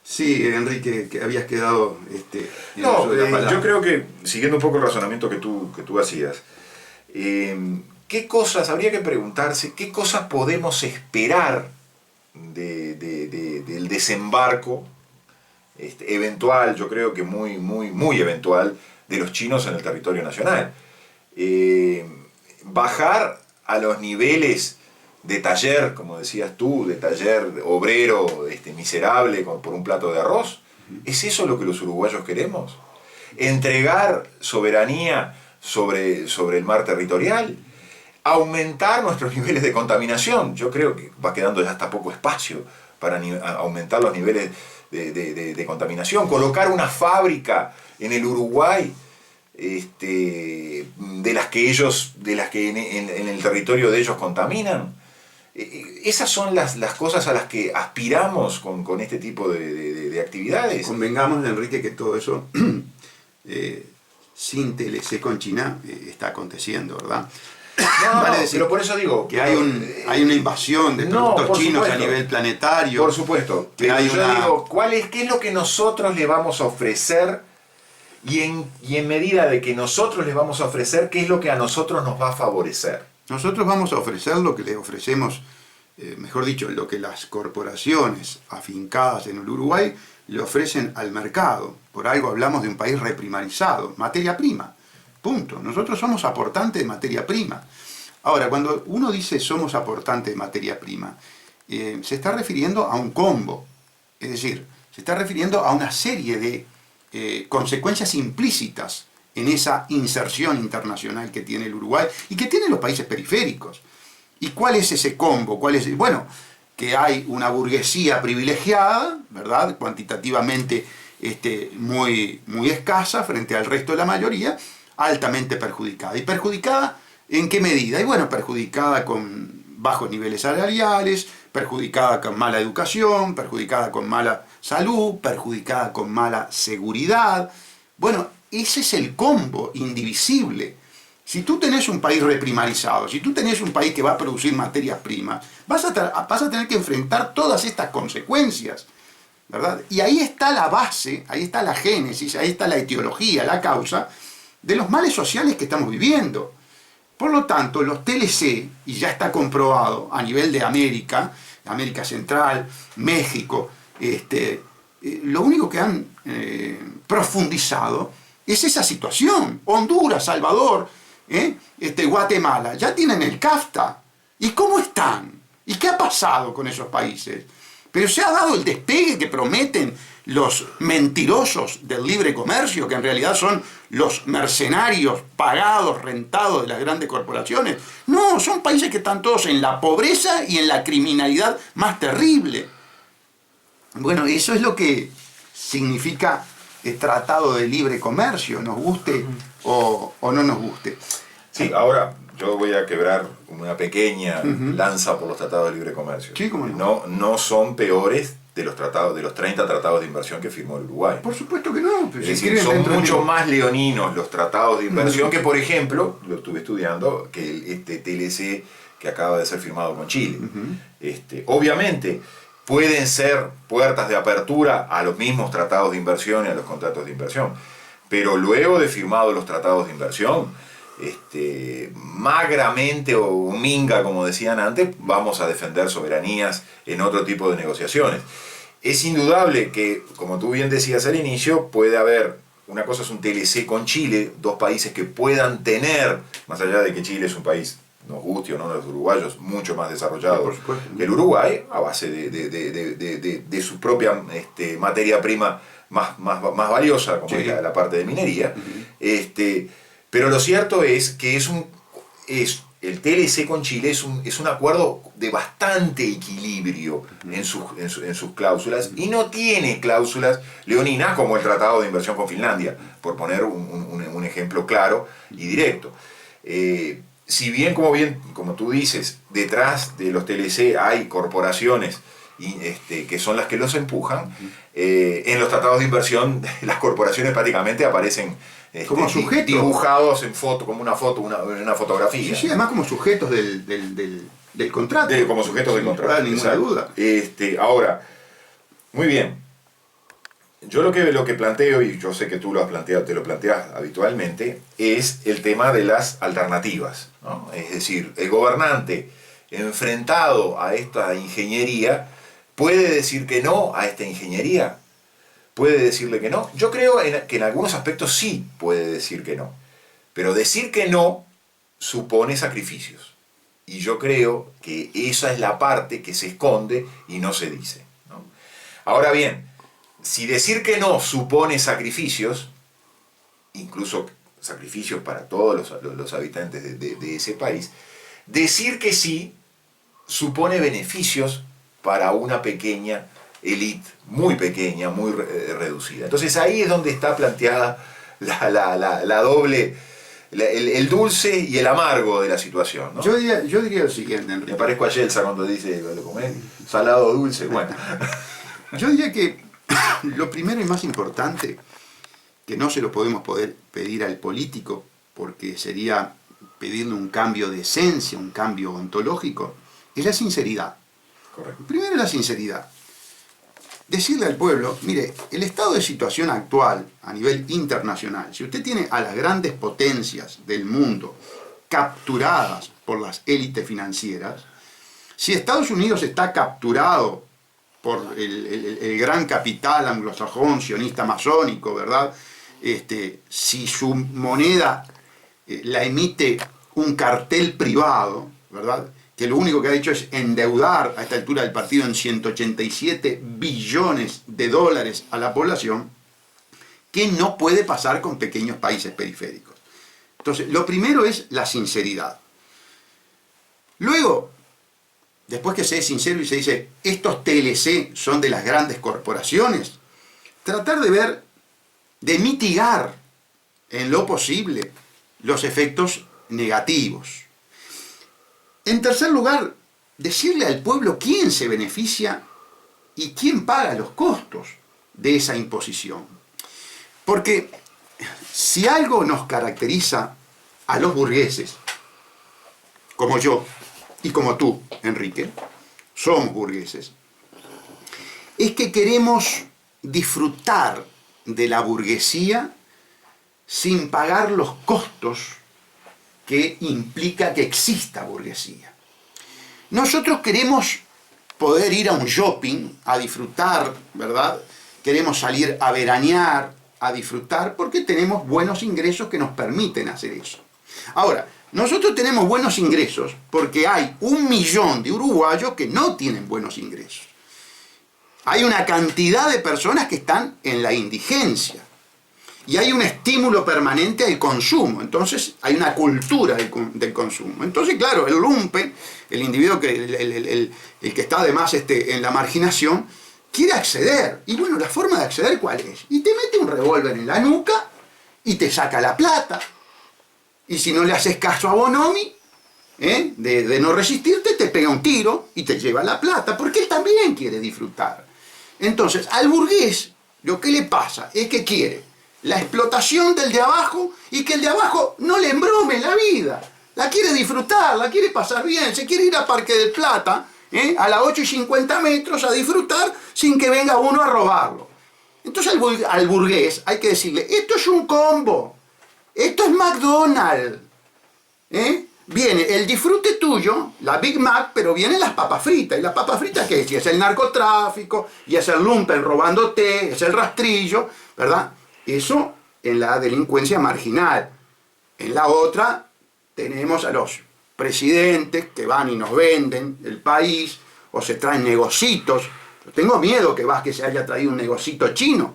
Sí, Enrique, que habías quedado en No, uso de la palabra. yo creo que, siguiendo un poco el razonamiento que tú hacías, ¿qué cosas, habría que preguntarse, qué cosas podemos esperar del desembarco eventual, yo creo que muy eventual, de los chinos en el territorio nacional? Bajar a los niveles de taller, como decías tú, de taller obrero miserable por un plato de arroz. ¿Es eso lo que los uruguayos queremos? ¿Entregar soberanía sobre el mar territorial? ¿Aumentar nuestros niveles de contaminación? Yo creo que va quedando ya hasta poco espacio para aumentar los niveles de contaminación. ¿Colocar una fábrica en el Uruguay de las que en el territorio de ellos contaminan? Esas son las cosas a las que aspiramos con este tipo de actividades. Convengamos, Enrique, que todo eso sin TLC con China está aconteciendo, ¿verdad? No, Vale decir pero por eso digo que hay una invasión de productos chinos a nivel planetario. Por supuesto. Que hay digo, ¿qué es lo que nosotros le vamos a ofrecer? Y en medida de que nosotros les vamos a ofrecer, ¿qué es lo que a nosotros nos va a favorecer? Nosotros vamos a ofrecer lo que le ofrecemos, mejor dicho, lo que las corporaciones afincadas en el Uruguay le ofrecen al mercado. Por algo hablamos de un país reprimarizado, materia prima, punto. Nosotros somos aportantes de materia prima. Ahora, cuando uno dice somos aportantes de materia prima, se está refiriendo a un combo, es decir, se está refiriendo a una serie de consecuencias implícitas en esa inserción internacional que tiene el Uruguay y que tienen los países periféricos. ¿Y cuál es ese combo? Bueno, que hay una burguesía privilegiada, ¿verdad? Cuantitativamente muy escasa frente al resto de la mayoría, altamente perjudicada. ¿Y perjudicada en qué medida? Y bueno, perjudicada con bajos niveles salariales, perjudicada con mala educación, perjudicada con mala salud, perjudicada con mala seguridad. Bueno, ese es el combo indivisible. Si tú tenés un país reprimarizado, si tú tenés un país que va a producir materias primas, vas a tener que enfrentar todas estas consecuencias, ¿verdad? Y ahí está la base, ahí está la génesis, ahí está la etiología, la causa de los males sociales que estamos viviendo. Por lo tanto, los TLC, y ya está comprobado a nivel de América Central, México, lo único que han profundizado es esa situación. Honduras, Salvador, Guatemala, ya tienen el CAFTA. ¿Y cómo están? ¿Y qué ha pasado con esos países? Pero se ha dado el despegue que prometen los mentirosos del libre comercio, que en realidad son los mercenarios pagados, rentados de las grandes corporaciones. No, son países que están todos en la pobreza y en la criminalidad más terrible. Bueno, eso es lo que significa el tratado de libre comercio, nos guste o no nos guste. Sí, ahora yo voy a quebrar una pequeña lanza por los tratados de libre comercio. Sí, cómo no. No son peores de los 30 tratados de inversión que firmó el Uruguay. Por supuesto que no. Es decir, son mucho más leoninos los tratados de inversión que, por ejemplo, lo estuve estudiando, que este TLC que acaba de ser firmado con Chile. Obviamente, pueden ser puertas de apertura a los mismos tratados de inversión y a los contratos de inversión. Pero luego de firmados los tratados de inversión, magramente o minga, como decían antes, vamos a defender soberanías en otro tipo de negociaciones. Es indudable que, como tú bien decías al inicio, puede haber, una cosa es un TLC con Chile, dos países que puedan tener, más allá de que Chile es un país, nos guste o no a los uruguayos, mucho más desarrollado que el Uruguay, a base de su propia materia prima más valiosa, como es la parte de minería. Pero lo cierto es que el TLC con Chile es un acuerdo de bastante equilibrio en sus cláusulas, y no tiene cláusulas leoninas como el Tratado de Inversión con Finlandia, por poner un ejemplo claro y directo. Si bien, como tú dices, detrás de los TLC hay corporaciones que son las que los empujan, en los tratados de inversión las corporaciones prácticamente aparecen como sujetos dibujados en foto, como una fotografía. Sí, además como sujetos del contrato. Como sujetos del contrato. No hay ninguna duda. Ahora, Muy bien. Yo lo que planteo, y yo sé que tú lo has planteado, te lo planteas habitualmente, es el tema de las alternativas, ¿no? Es decir, el gobernante enfrentado a esta ingeniería puede decir que no a esta ingeniería, puede decirle que no. Yo creo que en algunos aspectos sí puede decir que no, pero decir que no supone sacrificios. Y yo creo que esa es la parte que se esconde y no se dice, ¿no? Ahora bien, si decir que no supone sacrificios, incluso sacrificios para todos los habitantes de ese país, decir que sí supone beneficios para una pequeña élite, muy pequeña, muy reducida. Entonces ahí es donde está planteada la doble, el dulce y el amargo de la situación, ¿no? Yo diría lo siguiente, Enrique. Me parezco a Yeltsin cuando dice, lo comés, salado o dulce, bueno. Yo diría que lo primero y más importante, que no se lo podemos poder pedir al político, porque sería pedirle un cambio de esencia, un cambio ontológico, es la sinceridad. Correcto. Primero la sinceridad. Decirle al pueblo, mire, el estado de situación actual a nivel internacional, si usted tiene a las grandes potencias del mundo capturadas por las élites financieras, si Estados Unidos está capturado por el gran capital anglosajón, sionista masónico, ¿verdad? Si su moneda la emite un cartel privado, ¿verdad?, que lo único que ha hecho es endeudar a esta altura del partido en 187 billones de dólares a la población, ¿qué no puede pasar con pequeños países periféricos? Entonces, lo primero es la sinceridad. Luego, después que se es sincero y se dice, estos TLC son de las grandes corporaciones, tratar de ver, de mitigar en lo posible los efectos negativos. En tercer lugar, decirle al pueblo quién se beneficia y quién paga los costos de esa imposición. Porque si algo nos caracteriza a los burgueses, como yo y como tú, Enrique, somos burgueses, es que queremos disfrutar de la burguesía sin pagar los costos que implica que exista burguesía. Nosotros queremos poder ir a un shopping, a disfrutar, ¿verdad? Queremos salir a veranear, a disfrutar, porque tenemos buenos ingresos que nos permiten hacer eso. Ahora, nosotros tenemos buenos ingresos porque hay 1 millón de uruguayos que no tienen buenos ingresos. Hay una cantidad de personas que están en la indigencia. Y hay un estímulo permanente al consumo, entonces hay una cultura del consumo. Entonces, claro, el lumpen, el individuo, el que está además en la marginación, quiere acceder. Y bueno, la forma de acceder, ¿cuál es? Y te mete un revólver en la nuca y te saca la plata. Y si no le haces caso a Bonomi, de no resistirte, te pega un tiro y te lleva la plata, porque él también quiere disfrutar. Entonces, al burgués, lo que le pasa es que quiere la explotación del de abajo y que el de abajo no le embrome la vida. La quiere disfrutar, la quiere pasar bien, se quiere ir a Parque del Plata, a las 8:50 metros a disfrutar sin que venga uno a robarlo. Entonces al burgués hay que decirle, esto es un combo, esto es McDonald's. Viene el disfrute tuyo, la Big Mac, pero vienen las papas fritas. ¿Y las papas fritas qué es? Y es el narcotráfico, y es el lumpen robándote, es el rastrillo, ¿verdad? Eso en la delincuencia marginal. En la otra tenemos a los presidentes que van y nos venden el país o se traen negocitos. Tengo miedo que Vázquez se haya traído un negocito chino,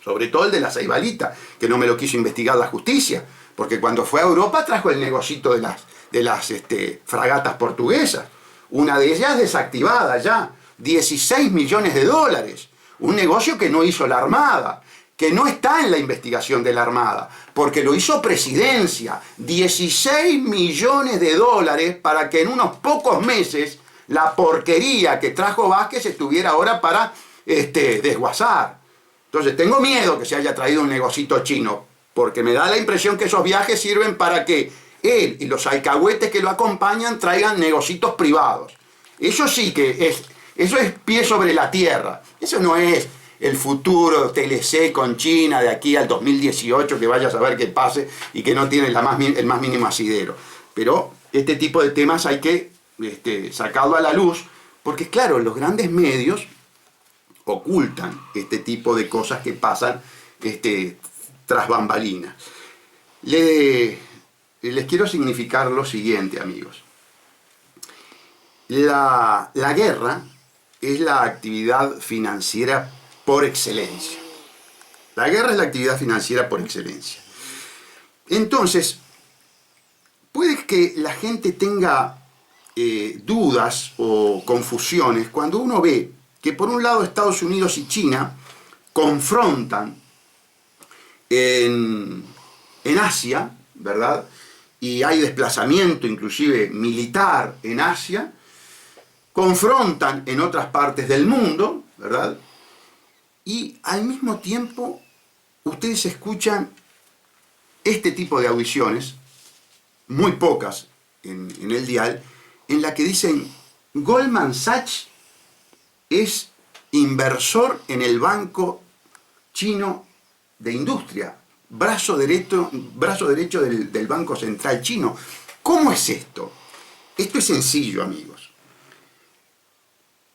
sobre todo el de la Ceibalita, que no me lo quiso investigar la justicia, porque cuando fue a Europa trajo el negocito de las fragatas portuguesas. Una de ellas desactivada ya, 16 millones de dólares. Un negocio que no hizo la Armada, que no está en la investigación de la Armada, porque lo hizo Presidencia. 16 millones de dólares para que en unos pocos meses la porquería que trajo Vázquez estuviera ahora para desguazar. Entonces tengo miedo que se haya traído un negocito chino, porque me da la impresión que esos viajes sirven para que él y los alcahuetes que lo acompañan traigan negocitos privados. Eso sí que es Eso es pie sobre la tierra. Eso no es el futuro TLC con China de aquí al 2018, que vaya a saber qué pase y que no tiene el más mínimo asidero. Pero este tipo de temas hay que sacarlo a la luz, porque claro, los grandes medios ocultan este tipo de cosas que pasan tras bambalinas. Les quiero significar lo siguiente, amigos. La guerra es la actividad financiera por excelencia. La guerra es la actividad financiera por excelencia. Entonces, puede que la gente tenga dudas o confusiones cuando uno ve que por un lado Estados Unidos y China confrontan en Asia, ¿verdad? Y hay desplazamiento inclusive militar en Asia, confrontan en otras partes del mundo, ¿verdad? Y al mismo tiempo ustedes escuchan este tipo de audiciones, muy pocas en el dial, en la que dicen Goldman Sachs es inversor en el Banco Chino de Industria, brazo derecho del Banco Central Chino. ¿Cómo es esto? Esto es sencillo, amigos.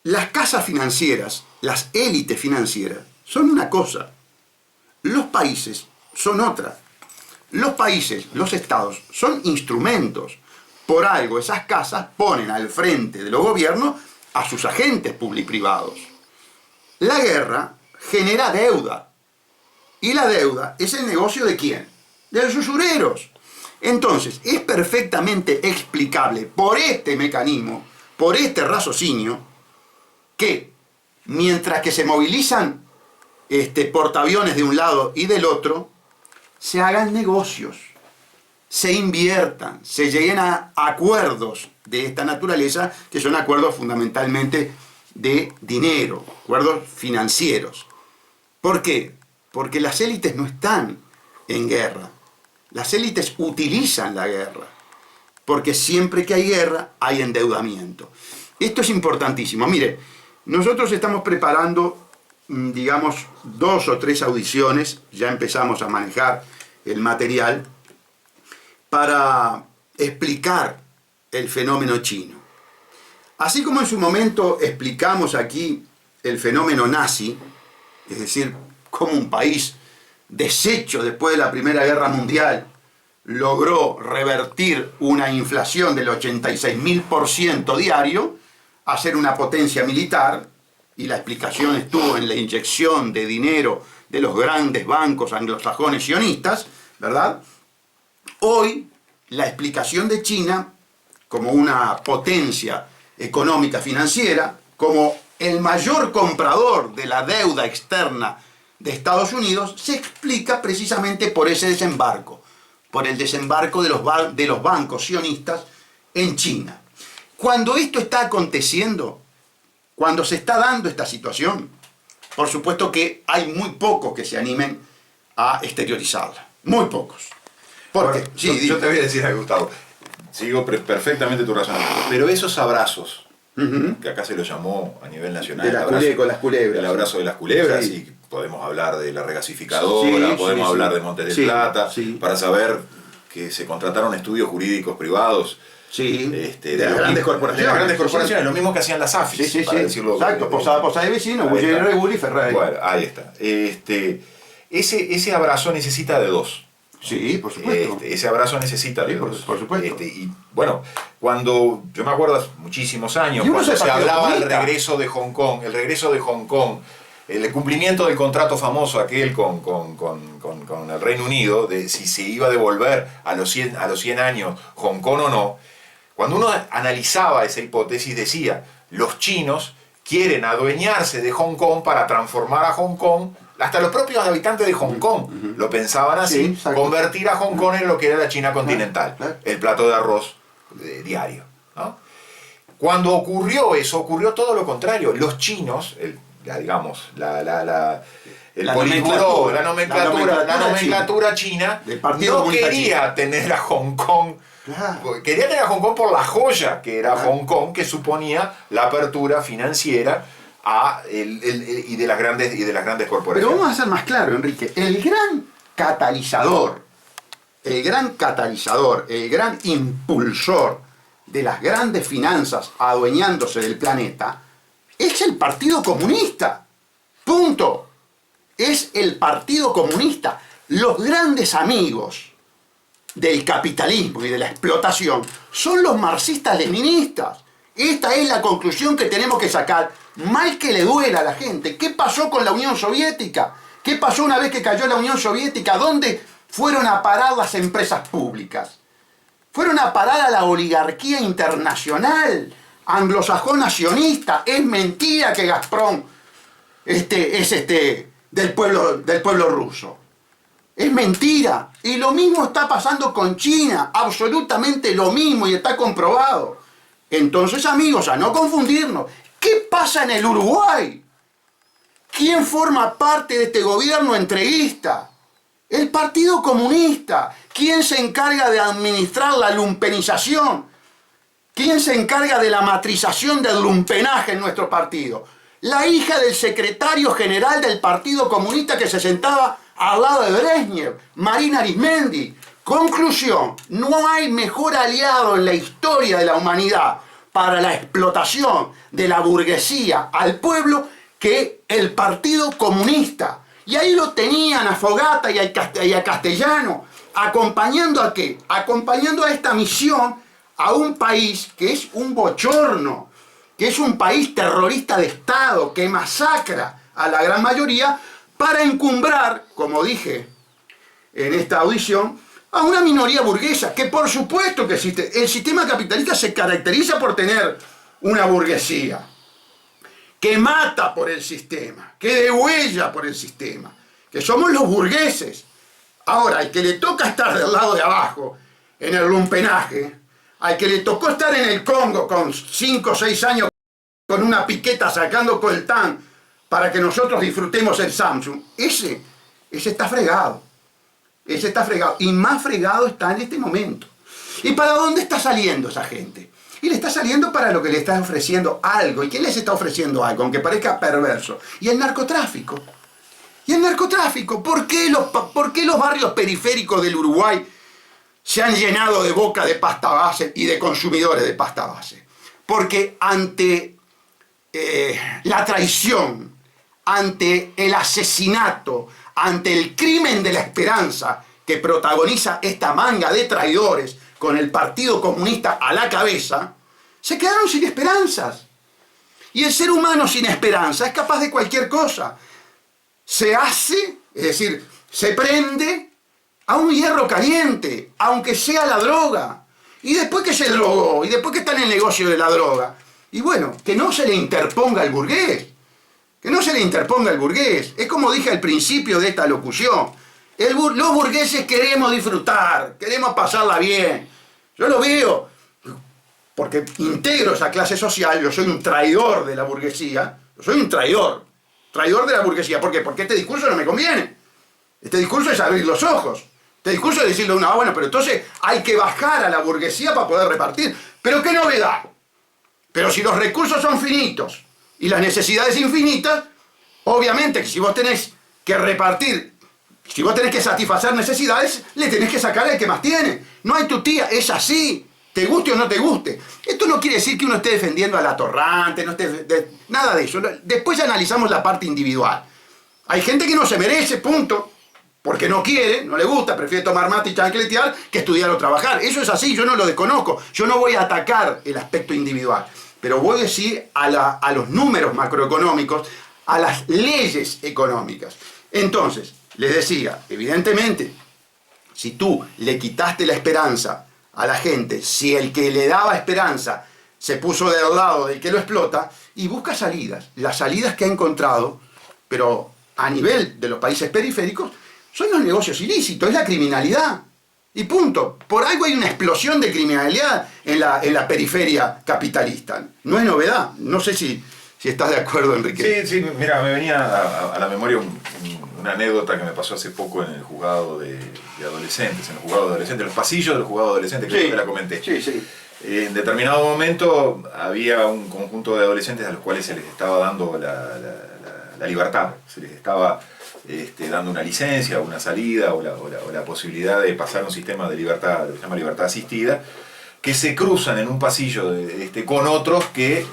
Las casas financieras, las élites financieras, son una cosa. Los países son otra. Los países, los estados, son instrumentos. Por algo, esas casas ponen al frente de los gobiernos a sus agentes public-privados. La guerra genera deuda. Y la deuda es el negocio ¿de quién? De los usureros. Entonces, es perfectamente explicable por este mecanismo, por este raciocinio, que mientras que se movilizan portaaviones de un lado y del otro, se hagan negocios, se inviertan, se lleguen a acuerdos de esta naturaleza, que son acuerdos fundamentalmente de dinero, acuerdos financieros. ¿Por qué? Porque las élites no están en guerra. Las élites utilizan la guerra, porque siempre que hay guerra hay endeudamiento. Esto es importantísimo. Mire, nosotros estamos preparando, digamos, 2 o 3 audiciones, ya empezamos a manejar el material, para explicar el fenómeno chino. Así como en su momento explicamos aquí el fenómeno nazi, es decir, cómo un país deshecho después de la Primera Guerra Mundial logró revertir una inflación del 86.000% diario, a ser una potencia militar, y la explicación estuvo en la inyección de dinero de los grandes bancos anglosajones sionistas, ¿verdad? Hoy, la explicación de China como una potencia económica financiera, como el mayor comprador de la deuda externa de Estados Unidos, se explica precisamente por ese desembarco, por el desembarco de los bancos sionistas en China. Cuando esto está aconteciendo, cuando se está dando esta situación, por supuesto que hay muy pocos que se animen a exteriorizarla, muy pocos. Porque, bueno, sí, yo te voy a decir algo, Gustavo, sigo perfectamente tu razonamiento, pero esos abrazos, que acá se lo llamó a nivel nacional, con las culebras, el abrazo de las culebras, sí. Y podemos hablar de la regasificadora, podemos hablar de Montes del Plata, para saber que se contrataron estudios jurídicos privados. De las grandes corporaciones. De las grandes corporaciones, lo mismo que hacían las AFIS, para decirlo. Exacto, Posada de Vecino, Bulleri Reguli y Ferrari. Bueno, ahí está. Ese abrazo necesita de dos. Sí, por supuesto. Ese abrazo necesita de dos. Por supuesto. Y bueno, cuando yo me acuerdo hace muchísimos años, cuando se hablaba del regreso de Hong Kong, el cumplimiento del contrato famoso aquel con el Reino Unido, de si se iba a devolver a los 100 años Hong Kong o no, cuando uno analizaba esa hipótesis decía, los chinos quieren adueñarse de Hong Kong para transformar a Hong Kong, hasta los propios habitantes de Hong Kong lo pensaban así, convertir a Hong Kong en lo que era la China continental, el plato de arroz diario, ¿no? Cuando ocurrió eso, ocurrió todo lo contrario. Los chinos, la nomenclatura china no quería tener a Hong Kong Claro. Quería tener a Hong Kong por la joya que era Hong Kong, que suponía la apertura financiera y de las grandes Pero corporaciones. vamos a ser más claro, Enrique. El gran catalizador, el gran impulsor de las grandes finanzas adueñándose del planeta es el Partido Comunista. Punto. Es el Partido Comunista. Los grandes amigos del capitalismo y de la explotación son los marxistas-leninistas. Esta es la conclusión que tenemos que sacar, mal que le duela a la gente. ¿Qué pasó con la Unión Soviética? ¿Qué pasó una vez que cayó la Unión Soviética? ¿Dónde fueron a parar las empresas públicas? Fueron a parar a la oligarquía internacional, anglosajón nacionalista. Es mentira que Gazprom es del pueblo ruso. Es mentira. Y lo mismo está pasando con China, absolutamente lo mismo, y está comprobado. Entonces, amigos, a no confundirnos. ¿Qué pasa en el Uruguay? ¿Quién forma parte de este gobierno entreguista? El Partido Comunista. ¿Quién se encarga de administrar la lumpenización? ¿Quién se encarga de la matrización del lumpenaje en nuestro partido? La hija del secretario general del Partido Comunista que se sentaba al lado de Brezhnev, Marina Arismendi. Conclusión, no hay mejor aliado en la historia de la humanidad para la explotación de la burguesía al pueblo que el Partido Comunista. Y ahí lo tenían a Fogata y a Castellano, acompañando a ¿qué? Acompañando a esta misión a un país que es un bochorno, que es un país terrorista de Estado, que masacra a la gran mayoría para encumbrar, como dije en esta audición, a una minoría burguesa, que por supuesto que existe. El sistema capitalista se caracteriza por tener una burguesía que mata por el sistema, que degüella por el sistema, que somos los burgueses. Ahora, al que le toca estar del lado de abajo, en el lumpenaje, al que le tocó estar en el Congo con 5 o 6 años con una piqueta sacando coltán para que nosotros disfrutemos el Samsung, ese está fregado. Ese está fregado. Y más fregado está en este momento. ¿Y para dónde está saliendo esa gente? Y le está saliendo para lo que le está ofreciendo algo. ¿Y quién les está ofreciendo algo? Aunque parezca perverso. Y el narcotráfico. Y el narcotráfico. ¿Por qué los barrios periféricos del Uruguay se han llenado de boca de pasta base y de consumidores de pasta base? Porque ante la traición, ante el asesinato, ante el crimen de la esperanza que protagoniza esta manga de traidores con el Partido Comunista a la cabeza, se quedaron sin esperanzas. Y el ser humano sin esperanza es capaz de cualquier cosa. Se hace, es decir, se prende a un hierro caliente, aunque sea la droga. Y después que se drogó, y después que está en el negocio de la droga, y bueno, que no se le interponga al burgués. Que no se le interponga al burgués. Es como dije al principio de esta locución. Los burgueses queremos disfrutar, queremos pasarla bien. Yo lo veo, porque integro esa clase social, yo soy un traidor de la burguesía. Yo soy un traidor de la burguesía. ¿Por qué? Porque este discurso no me conviene. Este discurso es abrir los ojos. Este discurso es decirle, no, bueno, pero entonces hay que bajar a la burguesía para poder repartir. Pero qué novedad. Pero si los recursos son finitos y las necesidades infinitas, obviamente que si vos tenés que repartir, si vos tenés que satisfacer necesidades, le tenés que sacar al que más tiene. No hay tu tía, es así, te guste o no te guste. Esto no quiere decir que uno esté defendiendo a la torrante, nada de eso. Después ya analizamos la parte individual. Hay gente que no se merece, punto, porque no quiere, no le gusta, prefiere tomar mate y chancletear que estudiar o trabajar. Eso es así, yo no lo desconozco. Yo no voy a atacar el aspecto individual, pero voy a decir a los números macroeconómicos, a las leyes económicas. Entonces, les decía, evidentemente, si tú le quitaste la esperanza a la gente, si el que le daba esperanza se puso del lado del que lo explota, y busca salidas. Las salidas que ha encontrado, pero a nivel de los países periféricos, son los negocios ilícitos, es la criminalidad. Y punto. Por algo hay una explosión de criminalidad en la periferia capitalista. No es novedad. No sé si si estás de acuerdo, Enrique. Sí, mira, me venía a la memoria una anécdota que me pasó hace poco en el juzgado de adolescentes, en los pasillos del juzgado de adolescentes, creo que la comenté. Sí. En determinado momento había un conjunto de adolescentes a los cuales se les estaba dando la libertad, se les estaba dando una licencia, una salida o la posibilidad de pasar un sistema de libertad, lo que se llama libertad asistida, que se cruzan en un pasillo con otros que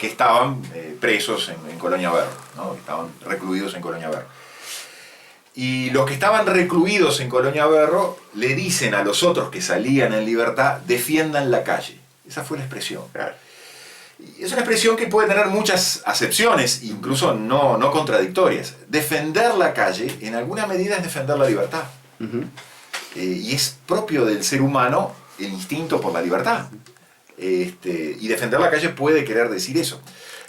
estaban presos en Colonia Berro, ¿no? Estaban recluidos en Colonia Berro. Y los que estaban recluidos en Colonia Berro le dicen a los otros que salían en libertad: defiendan la calle. Esa fue la expresión. Claro. Y es una expresión que puede tener muchas acepciones, incluso no contradictorias. Defender la calle, en alguna medida, es defender la libertad. Uh-huh. Y es propio del ser humano el instinto por la libertad. Y defender la calle puede querer decir eso.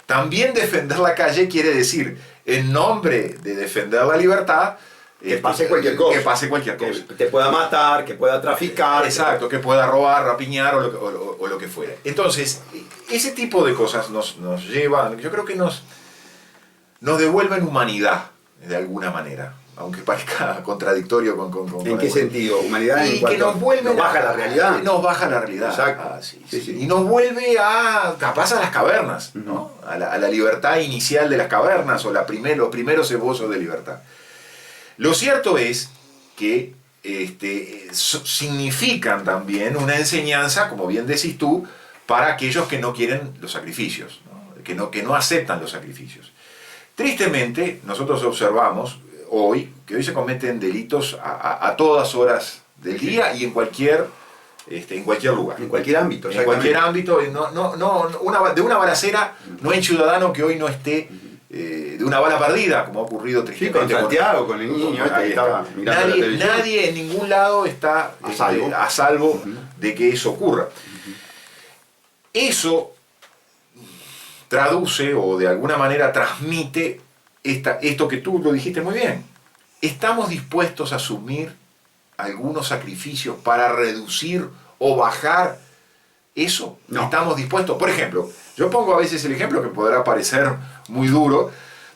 También defender la calle quiere decir, en nombre de defender la libertad, que pase cualquier cosa. Que pase cualquier cosa. Que te pueda matar, que pueda traficar. Exacto, que pueda robar, rapiñar o lo que fuera. Entonces, ese tipo de cosas nos llevan, yo creo que nos devuelven humanidad, de alguna manera. Aunque parezca contradictorio con ¿En qué sentido? ¿Humanidad? Y que nos baja la realidad. Nos baja la realidad. Exacto. Sí. Y nos vuelve capaz a las cavernas, ¿no? A la libertad inicial de las cavernas, o los primeros esbozos de libertad. Lo cierto es que significan también una enseñanza, como bien decís tú, para aquellos que no quieren los sacrificios, ¿no? Que no aceptan los sacrificios. Tristemente, nosotros observamos que hoy se cometen delitos a todas horas del día y en cualquier lugar. En cualquier ámbito. En cualquier ámbito. De una balacera no hay ciudadano que hoy no esté de una bala perdida, como ha ocurrido tristemente. Sí, con Santiago, con el niño que estaba mirando la televisión. Nadie en ningún lado está a salvo de que eso ocurra. Eso traduce o de alguna manera transmite esto que tú lo dijiste muy bien. ¿Estamos dispuestos a asumir algunos sacrificios para reducir o bajar eso? No. ¿Estamos dispuestos? Por ejemplo, yo pongo a veces el ejemplo que podrá parecer muy duro,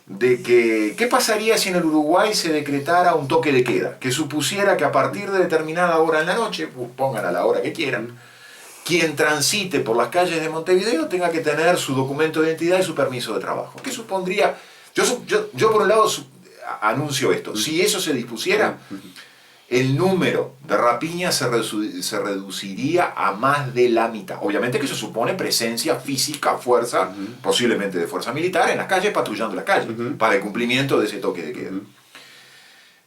de que ¿qué pasaría si en el Uruguay se decretara un toque de queda? Que supusiera que a partir de determinada hora en la noche, pongan a la hora que quieran, quien transite por las calles de Montevideo tenga que tener su documento de identidad y su permiso de trabajo. ¿Qué supondría? Yo por un lado anuncio esto. Si eso se dispusiera, el número de rapiñas se reduciría a más de la mitad. Obviamente que eso supone presencia física, fuerza, posiblemente de fuerza militar, en las calles, patrullando las calles, para el cumplimiento de ese toque de queda.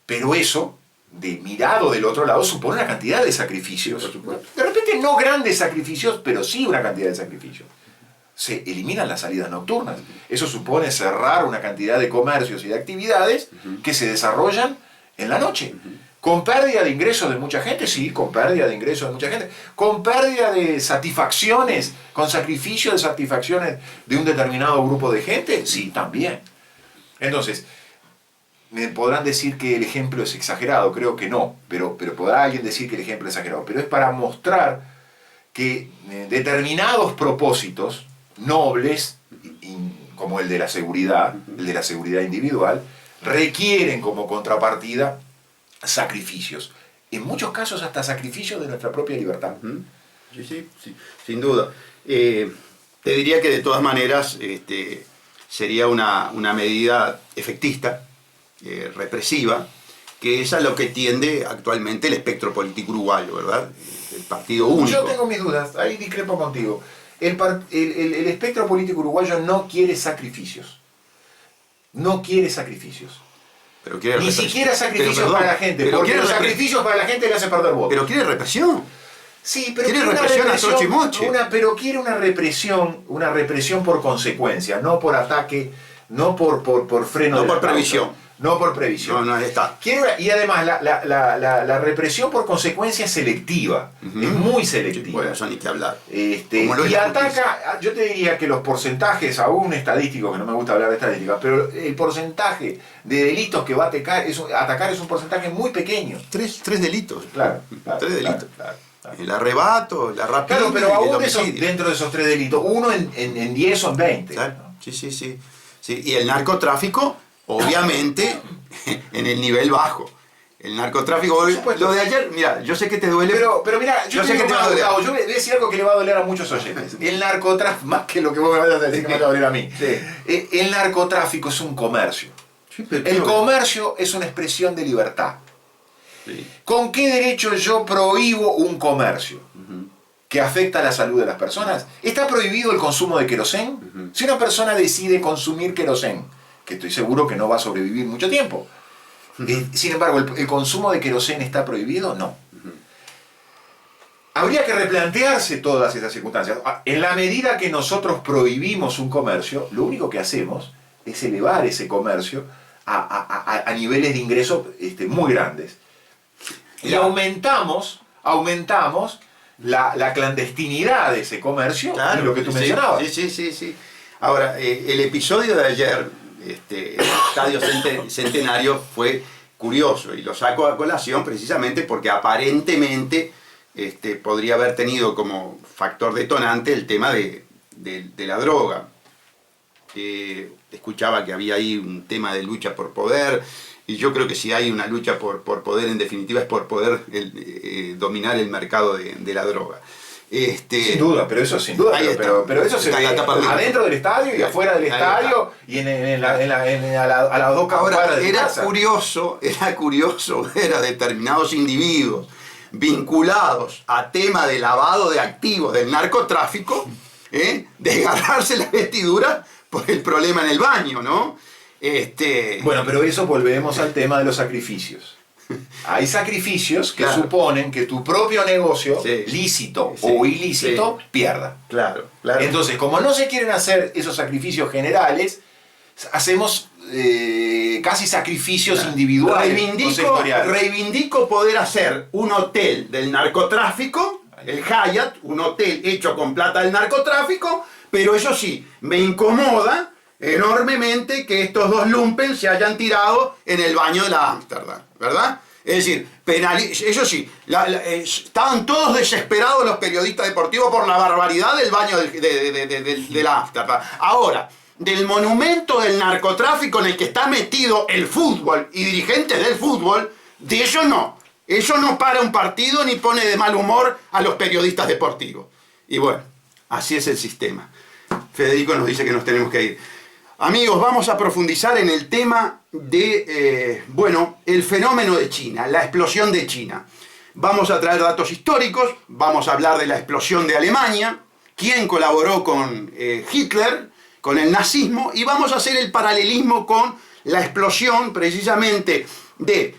Pero eso, mirado del otro lado, supone una cantidad de sacrificios. De repente no grandes sacrificios, pero sí una cantidad de sacrificios. Se eliminan las salidas nocturnas. Eso supone cerrar una cantidad de comercios y de actividades que se desarrollan en la noche. ¿Con pérdida de ingresos de mucha gente? Sí, con pérdida de ingresos de mucha gente. ¿Con pérdida de satisfacciones, con sacrificio de satisfacciones de un determinado grupo de gente? Sí, también. Entonces, me podrán decir que el ejemplo es exagerado, creo que no, pero podrá alguien decir que el ejemplo es exagerado. Pero es para mostrar que determinados propósitos nobles, como el de la seguridad individual, requieren como contrapartida sacrificios. En muchos casos hasta sacrificios de nuestra propia libertad. Sí, sin duda. Te diría que de todas maneras sería una medida efectista, represiva, que es a lo que tiende actualmente el espectro político uruguayo, ¿verdad? El partido único. Yo tengo mis dudas, ahí discrepo contigo. El espectro político uruguayo no quiere sacrificios. No quiere sacrificios. Pero quiere Ni siquiera sacrificios para la gente, porque los sacrificios para la gente le hace perder votos. Pero quiere represión. Sí, pero quiere represión a troche y moche. Pero quiere una represión por consecuencia, no por ataque, no por freno. No por previsión. No por previsión. No está. Y además la represión por consecuencia es selectiva. Es muy selectiva. Bueno, eso ni que hablar. Y ataca, yo te diría que los porcentajes, aún estadísticos, que no me gusta hablar de estadísticas, pero el porcentaje de delitos que va a atacar es un porcentaje muy pequeño. Tres delitos. Claro. Tres delitos. Claro. El arrebato, la rapina. Claro, pero y el aún homicidio. dentro de esos 3 delitos, uno en 10 son 20. ¿Sabes? Sí. Y el narcotráfico, obviamente, en el nivel bajo. El narcotráfico, lo de ayer, mira, yo sé que te duele. Pero mira, yo sé que te va a doler. Yo voy a decir algo que le va a doler a muchos oyentes. El narcotráfico, más que lo que vos me vas a decir que me va a doler a mí. Sí. El narcotráfico es un comercio. Sí, pero El comercio es una expresión de libertad. Sí. ¿Con qué derecho yo prohíbo un comercio que afecta a la salud de las personas? ¿Está prohibido el consumo de querosén? Si una persona decide consumir querosén, que estoy seguro que no va a sobrevivir mucho tiempo, sin embargo, ¿el consumo de querosén está prohibido? No. Habría que replantearse todas esas circunstancias. En la medida que nosotros prohibimos un comercio, lo único que hacemos es elevar ese comercio a niveles de ingreso muy grandes. Y aumentamos la clandestinidad de ese comercio, Claro, lo que tú mencionabas. Sí. Ahora, el episodio de ayer, el Estadio Centenario, fue curioso y lo saco a colación precisamente porque aparentemente podría haber tenido como factor detonante el tema de la droga. Escuchaba que había ahí un tema de lucha por poder. Y yo creo que si hay una lucha por poder, en definitiva, es por poder dominar el mercado de la droga. Sin duda, pero eso sin duda. Pero eso se ve adentro del estadio y afuera del estadio y a las dos Ahora, de era casa. curioso ver a determinados individuos vinculados a tema de lavado de activos del narcotráfico, desgarrarse las vestiduras por el problema en el baño, ¿no? Bueno, pero eso volvemos al tema de los sacrificios. Hay sacrificios que suponen que tu propio negocio, lícito o ilícito, pierda. Claro. Entonces, como no se quieren hacer esos sacrificios generales, hacemos casi sacrificios individuales o sectoriales. Reivindico poder hacer un hotel del narcotráfico, el Hyatt, un hotel hecho con plata del narcotráfico, pero eso sí, me incomoda enormemente que estos dos lumpen se hayan tirado en el baño de la Ámsterdam, ¿verdad? Es decir, eso sí, estaban todos desesperados los periodistas deportivos por la barbaridad del baño de la Ámsterdam. Ahora, del monumento del narcotráfico en el que está metido el fútbol y dirigentes del fútbol, de eso no. Eso no para un partido ni pone de mal humor a los periodistas deportivos. Y bueno, así es el sistema. Federico nos dice que nos tenemos que ir. Amigos, vamos a profundizar en el tema de, el fenómeno de China, la explosión de China. Vamos a traer datos históricos, vamos a hablar de la explosión de Alemania, quién colaboró con Hitler, con el nazismo, y vamos a hacer el paralelismo con la explosión precisamente de,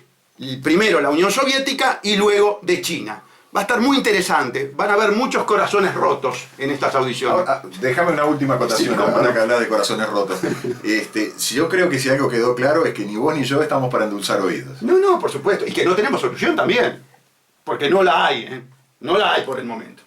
primero, la Unión Soviética y luego de China. Va a estar muy interesante, van a haber muchos corazones rotos en estas audiciones. Ahora, déjame una última acotación para que hablar de corazones rotos. Yo creo que si algo quedó claro es que ni vos ni yo estamos para endulzar oídos. No, por supuesto, y que no tenemos solución también, porque no la hay, no la hay por el momento.